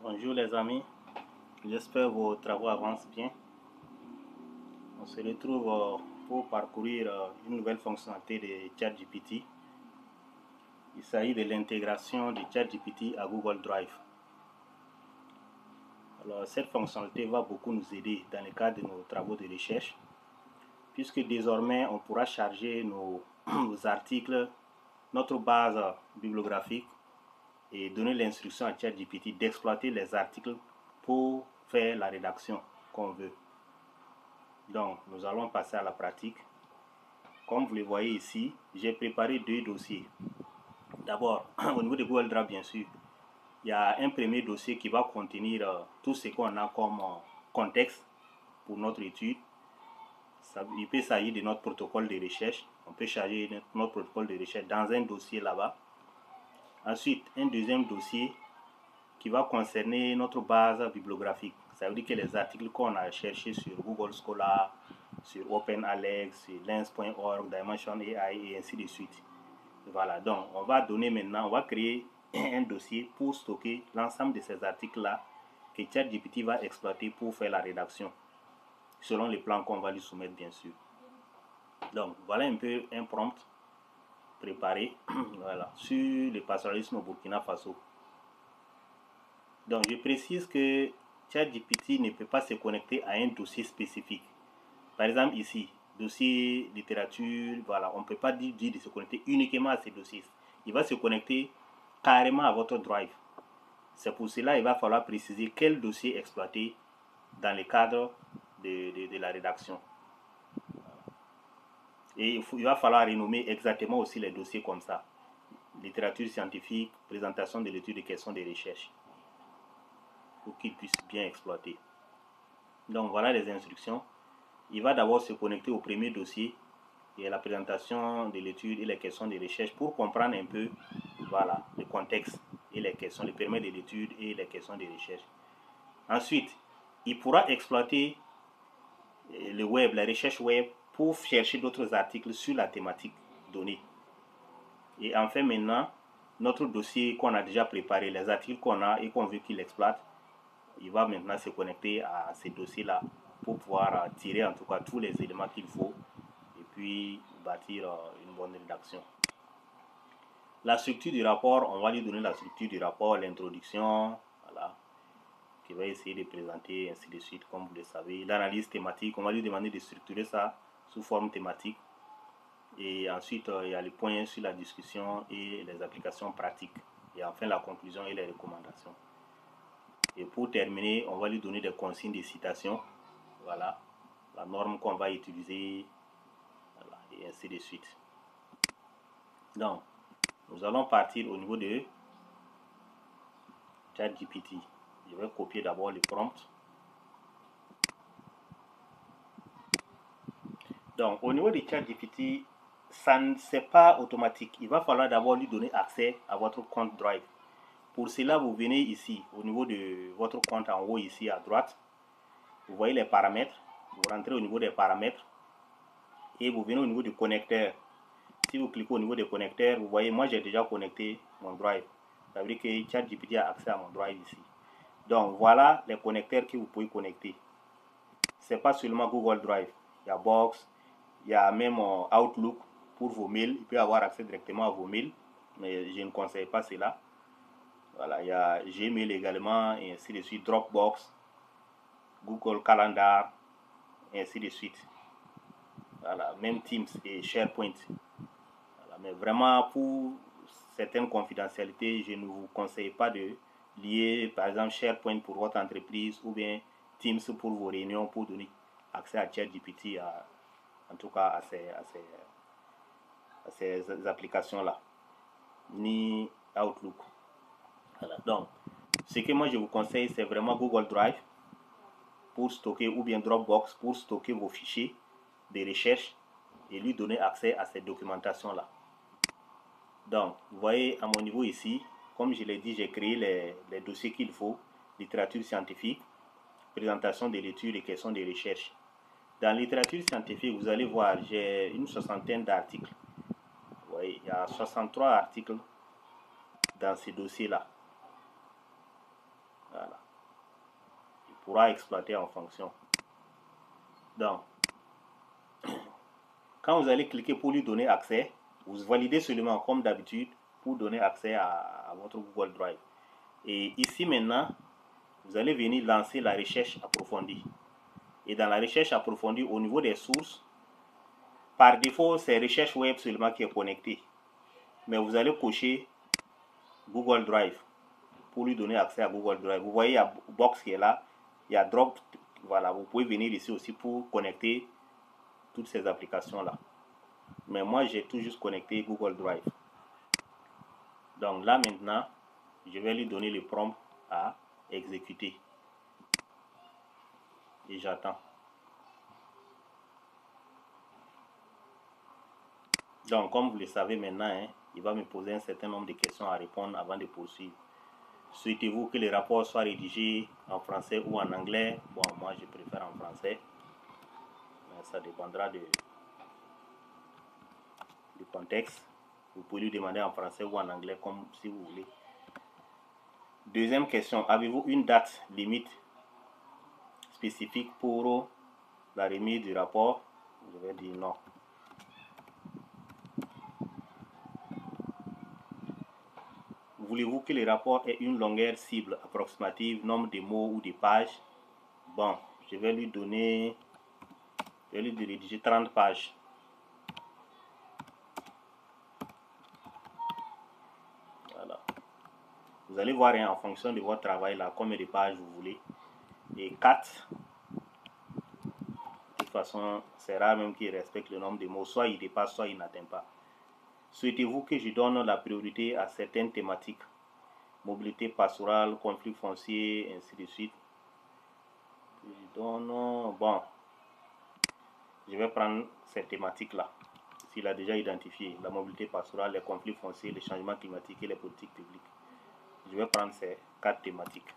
Bonjour les amis, j'espère que vos travaux avancent bien. On se retrouve pour parcourir une nouvelle fonctionnalité de ChatGPT. Il s'agit de l'intégration de ChatGPT à Google Drive. Alors, cette fonctionnalité va beaucoup nous aider dans le cadre de nos travaux de recherche, puisque désormais on pourra charger nos articles, notre base bibliographique et donner l'instruction à ChatGPT d'exploiter les articles pour faire la rédaction qu'on veut. Donc, nous allons passer à la pratique. Comme vous le voyez ici, j'ai préparé deux dossiers. D'abord, au niveau de Google Drive, bien sûr, il y a un premier dossier qui va contenir tout ce qu'on a comme contexte pour notre étude. Il peut s'agir de notre protocole de recherche. On peut charger notre protocole de recherche dans un dossier là-bas. Ensuite, un deuxième dossier qui va concerner notre base bibliographique. Ça veut dire que les articles qu'on a cherchés sur Google Scholar, sur OpenAlex, sur Lens.org, Dimension AI et ainsi de suite. Voilà, donc on va créer un dossier pour stocker l'ensemble de ces articles-là que ChatGPT va exploiter pour faire la rédaction, selon les plans qu'on va lui soumettre bien sûr. Donc voilà un peu un prompt préparé voilà, sur le pastoralisme au Burkina Faso. Donc je précise que ChatGPT ne peut pas se connecter à un dossier spécifique. Par exemple ici, dossier littérature, voilà, on ne peut pas dire de se connecter uniquement à ces dossiers. Il va se connecter carrément à votre Drive. C'est pour cela qu'il va falloir préciser quel dossier exploiter dans le cadre de la rédaction. Et il va falloir renommer exactement aussi les dossiers comme ça. Littérature scientifique, présentation de l'étude des questions de recherche, pour qu'il puisse bien exploiter. Donc voilà les instructions. Il va d'abord se connecter au premier dossier et à la présentation de l'étude et les questions de recherche pour comprendre un peu voilà, le contexte et les questions, le périmètre de l'étude et les questions de recherche. Ensuite, il pourra exploiter le web, la recherche web pour chercher d'autres articles sur la thématique donnée. Et enfin maintenant, notre dossier qu'on a déjà préparé, les articles qu'on a et qu'on veut qu'il exploite, il va maintenant se connecter à ces dossiers-là pour pouvoir tirer en tout cas tous les éléments qu'il faut et puis bâtir une bonne rédaction. La structure du rapport, on va lui donner la structure du rapport, l'introduction, voilà, qui va essayer de présenter, ainsi de suite, comme vous le savez. L'analyse thématique, on va lui demander de structurer ça sous forme thématique. Et ensuite, il y a les points sur la discussion et les applications pratiques. Et enfin, la conclusion et les recommandations. Et pour terminer, on va lui donner des consignes de citation. Voilà, la norme qu'on va utiliser, voilà, et ainsi de suite. Donc, nous allons partir au niveau de ChatGPT. Je vais copier d'abord le prompt. Donc, au niveau de ChatGPT, ça ne c'est pas automatique. Il va falloir d'abord lui donner accès à votre compte Drive. Pour cela, vous venez ici, au niveau de votre compte en haut, ici à droite. Vous voyez les paramètres. Vous rentrez au niveau des paramètres. Et vous venez au niveau du connecteur. Si vous cliquez au niveau des connecteurs, vous voyez, moi j'ai déjà connecté mon Drive. Ça veut dire que ChatGPT a accès à mon Drive ici. Donc voilà les connecteurs que vous pouvez connecter. Ce n'est pas seulement Google Drive. Il y a Box, il y a même Outlook pour vos mails. Il peut avoir accès directement à vos mails, mais je ne conseille pas cela. Voilà, il y a Gmail également, et ainsi de suite, Dropbox, Google Calendar, et ainsi de suite. Voilà, même Teams et SharePoint. Voilà, mais vraiment, pour certaines confidentialités, je ne vous conseille pas de lier, par exemple, SharePoint pour votre entreprise ou bien Teams pour vos réunions pour donner accès à ChatGPT, en tout cas à ces applications-là, ni Outlook. Voilà. Donc, ce que moi je vous conseille, c'est vraiment Google Drive pour stocker, ou bien Dropbox pour stocker vos fichiers de recherche et lui donner accès à cette documentation-là. Donc, vous voyez à mon niveau ici, comme je l'ai dit, j'ai créé les dossiers qu'il faut, littérature scientifique, présentation de l'étude et questions de recherche. Dans la littérature scientifique, vous allez voir, j'ai une soixantaine d'articles. Vous voyez, il y a 63 articles dans ces dossiers-là. Voilà. pourra exploiter en fonction. Donc, quand vous allez cliquer pour lui donner accès, vous validez seulement comme d'habitude pour donner accès à votre Google Drive. Et ici maintenant, vous allez venir lancer la recherche approfondie. Et dans la recherche approfondie, au niveau des sources, par défaut, c'est recherche web seulement qui est connecté. Mais vous allez cocher Google Drive pour lui donner accès à Google Drive. Vous voyez, il y a Box qui est là, il y a Drop. Voilà, vous pouvez venir ici aussi pour connecter toutes ces applications-là. Mais moi, j'ai tout juste connecté Google Drive. Donc là, maintenant, je vais lui donner le prompt à exécuter. Et j'attends. Donc, comme vous le savez maintenant, hein, il va me poser un certain nombre de questions à répondre avant de poursuivre. Souhaitez-vous que le rapport soit rédigé en français ou en anglais? Bon, moi, je préfère en français. Mais ça dépendra du contexte. Vous pouvez lui demander en français ou en anglais, comme si vous voulez. Deuxième question, avez-vous une date limite spécifique pour la remise du rapport? Je vais dire non. Voulez-vous que le rapport ait une longueur cible approximative, nombre de mots ou de pages? Bon, je vais lui donner, je vais lui rédiger 30 pages. Voilà. Vous allez voir hein, en fonction de votre travail là, combien de pages vous voulez. Et 4. De toute façon, c'est rare même qu'il respecte le nombre de mots. Soit il dépasse, soit il n'atteint pas. Souhaitez-vous que je donne la priorité à certaines thématiques? Mobilité pastorale, conflit foncier, ainsi de suite. Je donne, bon, je vais prendre cette thématique-là. S'il a déjà identifié la mobilité pastorale, les conflits fonciers, les changements climatiques et les politiques publiques. Je vais prendre ces 4 thématiques.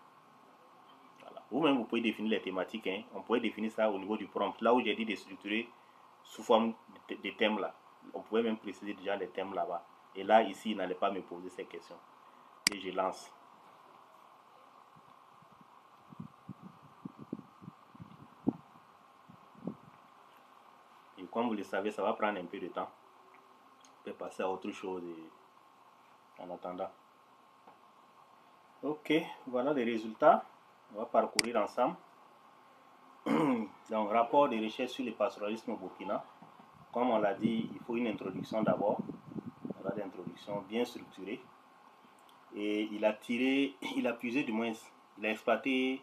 Voilà. Vous-même, vous pouvez définir les thématiques. Hein. On pourrait définir ça au niveau du prompt. Là où j'ai dit de structurer sous forme de thèmes là. On pourrait même préciser déjà les thèmes là-bas. Et là, ici, il n'allait pas me poser ces questions. Et je lance. Et comme vous le savez, ça va prendre un peu de temps. On peut passer à autre chose en attendant. Ok, voilà les résultats. On va parcourir ensemble. Donc, rapport de recherche sur le pastoralisme au Burkina. Comme on l'a dit, il faut une introduction d'abord. Voilà l'introduction bien structurée. Et il a puisé du moins, il a exploité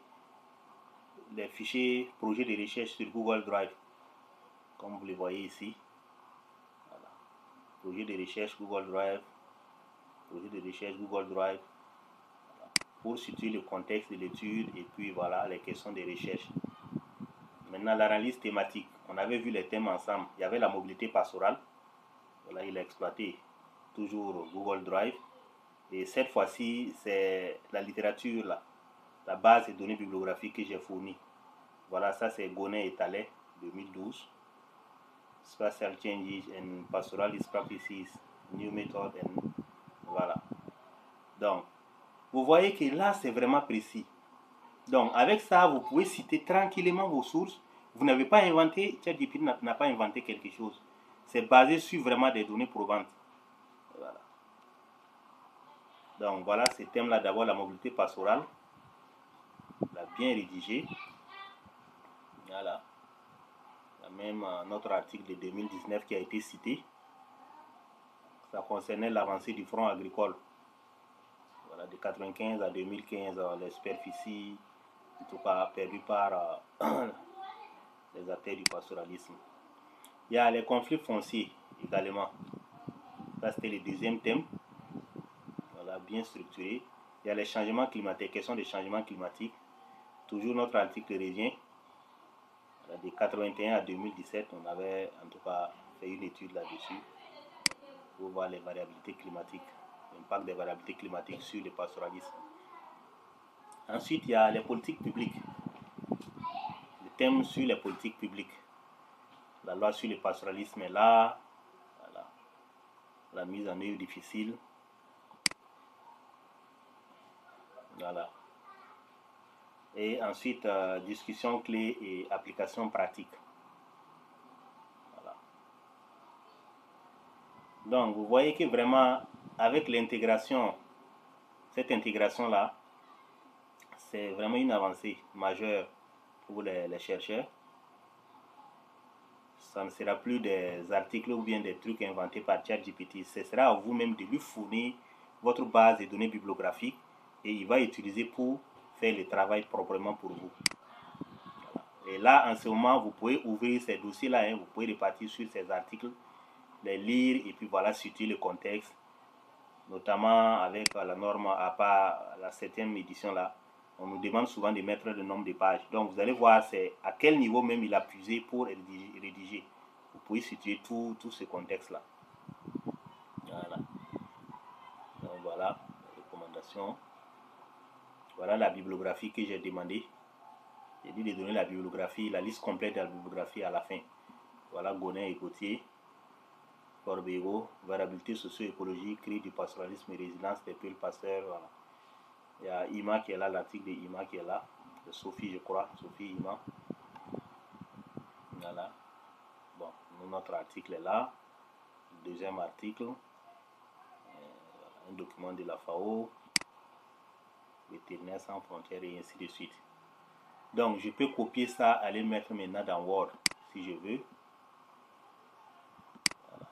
les fichiers projets de recherche sur Google Drive. Comme vous le voyez ici. Voilà. Projet de recherche Google Drive. Projet de recherche Google Drive. Voilà. Pour situer le contexte de l'étude et puis voilà les questions de recherche. Maintenant, l'analyse thématique. On avait vu les thèmes ensemble. Il y avait la mobilité pastorale. Voilà, il a exploité toujours Google Drive. Et cette fois-ci, c'est la littérature, là, la base de données bibliographiques que j'ai fournie. Voilà, ça c'est Gonnet et Thalet, 2012. Spatial Changes and Pastoralist Practices, New Method, and voilà. Donc, vous voyez que là, c'est vraiment précis. Donc, avec ça, vous pouvez citer tranquillement vos sources. Vous n'avez pas inventé, ChatGPT n'a pas inventé quelque chose. C'est basé sur vraiment des données probantes. Voilà. Donc, voilà ce thème-là. D'abord, la mobilité pastorale. La bien rédigé. Voilà. Il y a même notre article de 2019 qui a été cité. Ça concernait l'avancée du front agricole. Voilà, de 1995 à 2015, les superficies, en tout cas perdues par les acteurs du pastoralisme. Il y a les conflits fonciers également. Ça, c'était le deuxième thème. Voilà, bien structuré. Il y a les changements climatiques, question des changements climatiques. Toujours notre article revient. Voilà, de 1981 à 2017, on avait en tout cas fait une étude là-dessus pour voir les variabilités climatiques, l'impact des variabilités climatiques sur le pastoralisme. Ensuite, il y a les politiques publiques. Le thème sur les politiques publiques. La loi sur le pastoralisme est là. Voilà. La mise en œuvre difficile. Voilà. Et ensuite, discussion clé et application pratique. Voilà. Donc, vous voyez que vraiment, avec l'intégration, cette intégration-là, c'est vraiment une avancée majeure pour les chercheurs. Ça ne sera plus des articles ou bien des trucs inventés par ChatGPT. Ce sera à vous-même de lui fournir votre base de données bibliographiques et il va utiliser pour faire le travail proprement pour vous. Et là, en ce moment, vous pouvez ouvrir ces dossiers-là, hein, vous pouvez repartir sur ces articles, les lire et puis voilà, situer le contexte, notamment avec la norme à part la 7e édition là. On nous demande souvent de mettre le nombre de pages. Donc vous allez voir c'est à quel niveau même il a puisé pour rédiger. Vous pouvez situer tout ce contexte-là. Voilà. Donc voilà, recommandation. Voilà la bibliographie que j'ai demandé. J'ai dit de donner la bibliographie, la liste complète de la bibliographie à la fin. Voilà Gonin et Gauthier, Corbego, variabilité socio-écologique, cri du pastoralisme et résilience des peuples pasteurs. Voilà. Il y a Ima qui est là, l'article de Ima qui est là, de Sophie je crois, Sophie Ima. Voilà. Bon, notre article est là. Deuxième article, un document de la FAO, Vétérinaires sans frontières et ainsi de suite. Donc je peux copier ça, aller mettre maintenant dans Word si je veux. Voilà.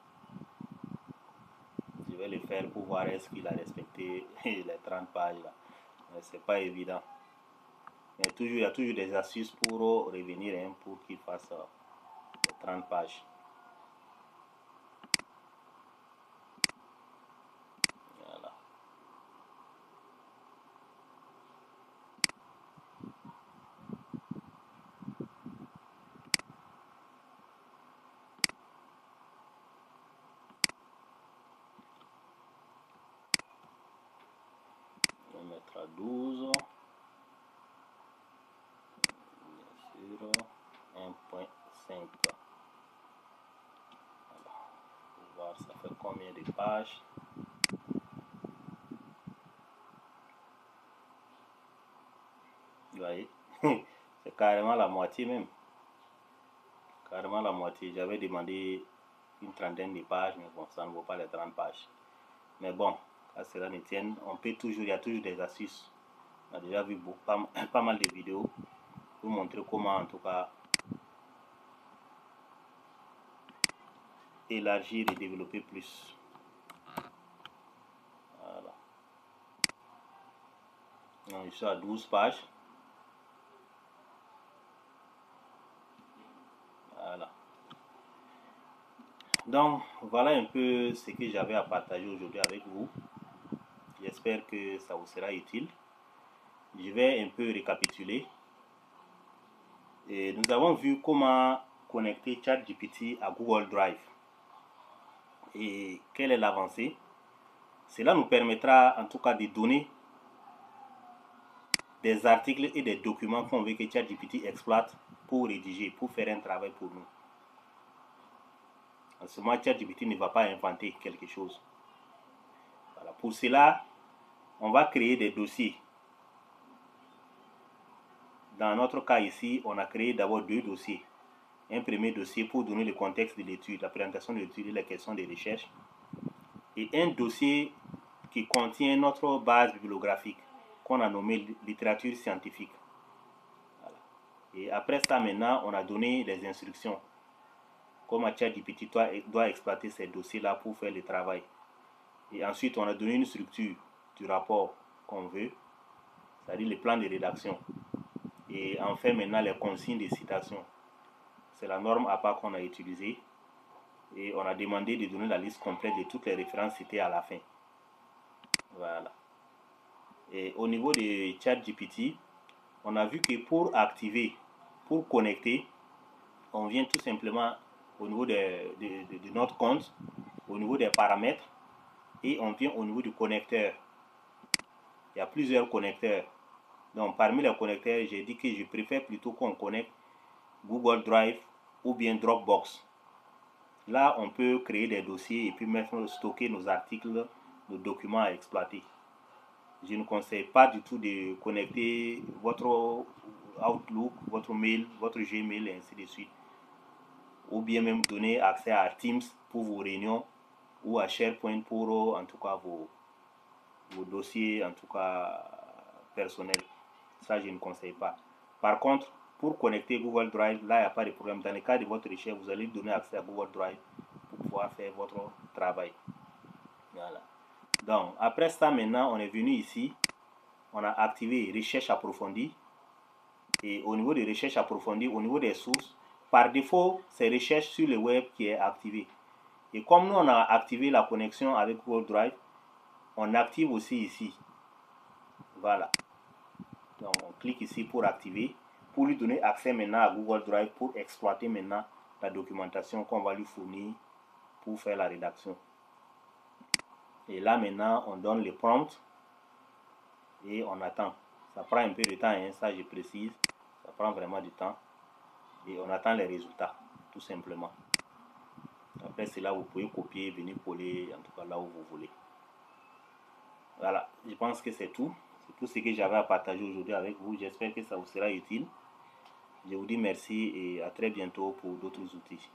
Je vais le faire pour voir est-ce qu'il a respecté les 30 pages là. C'est pas évident. Mais toujours, il y a toujours des astuces pour revenir hein, pour qu'il fasse les 30 pages. Voilà. On va mettre à 12. Bien sûr. 1.5. Voir ça fait combien de pages. Vous voyez, c'est carrément la moitié même. Carrément la moitié. J'avais demandé une trentaine de pages, mais bon, ça ne vaut pas les 30 pages. Mais bon, à cela ne tienne, on peut toujours, il y a toujours des astuces. On a déjà vu pas mal de vidéos pour montrer comment en tout cas élargir et développer plus. Voilà. Donc, je suis à 12 pages. Voilà. Donc, voilà un peu ce que j'avais à partager aujourd'hui avec vous. J'espère que ça vous sera utile. Je vais un peu récapituler. Et nous avons vu comment connecter ChatGPT à Google Drive. Et quelle est l'avancée? Cela nous permettra en tout cas de donner des articles et des documents qu'on veut que ChatGPT exploite pour rédiger, pour faire un travail pour nous. En ce moment, ChatGPT ne va pas inventer quelque chose. Voilà. Pour cela, on va créer des dossiers. Dans notre cas ici, on a créé d'abord 2 dossiers. Un premier dossier pour donner le contexte de l'étude, la présentation de l'étude et les questions de recherche. Et un dossier qui contient notre base bibliographique qu'on a nommé littérature scientifique. Voilà. Et après ça, maintenant, on a donné les instructions. Comment ChatGPT doit exploiter ces dossiers-là pour faire le travail. Et ensuite, on a donné une structure du rapport qu'on veut, c'est-à-dire le plan de rédaction. Et enfin, maintenant, les consignes de citation. C'est la norme à part qu'on a utilisée. Et on a demandé de donner la liste complète de toutes les références citées à la fin. Voilà. Et au niveau de ChatGPT, on a vu que pour activer, pour connecter, on vient tout simplement au niveau de notre compte, au niveau des paramètres, et on vient au niveau du connecteur. Il y a plusieurs connecteurs. Donc parmi les connecteurs, j'ai dit que je préfère plutôt qu'on connecte Google Drive ou bien Dropbox. Là, on peut créer des dossiers et puis stocker nos articles, nos documents à exploiter. Je ne conseille pas du tout de connecter votre Outlook, votre mail, votre Gmail et ainsi de suite. Ou bien même donner accès à Teams pour vos réunions ou à SharePoint pour en tout cas vos dossiers en tout cas personnels. Ça, je ne conseille pas. Par contre, pour connecter Google Drive, là, il n'y a pas de problème. Dans le cas de votre recherche, vous allez donner accès à Google Drive pour pouvoir faire votre travail. Voilà. Donc, après ça, maintenant, on est venu ici. On a activé recherche approfondie. Et au niveau des recherches approfondies, au niveau des sources, par défaut, c'est recherche sur le web qui est activé. Et comme nous, on a activé la connexion avec Google Drive, on active aussi ici. Voilà. Donc, on clique ici pour activer, pour lui donner accès maintenant à Google Drive pour exploiter maintenant la documentation qu'on va lui fournir pour faire la rédaction. Et là, maintenant, on donne les prompts et on attend. Ça prend un peu de temps, hein, ça je précise. Ça prend vraiment du temps. Et on attend les résultats, tout simplement. Après cela, vous pouvez copier, venir coller, en tout cas là où vous voulez. Voilà, je pense que c'est tout. C'est tout ce que j'avais à partager aujourd'hui avec vous. J'espère que ça vous sera utile. Je vous dis merci et à très bientôt pour d'autres outils.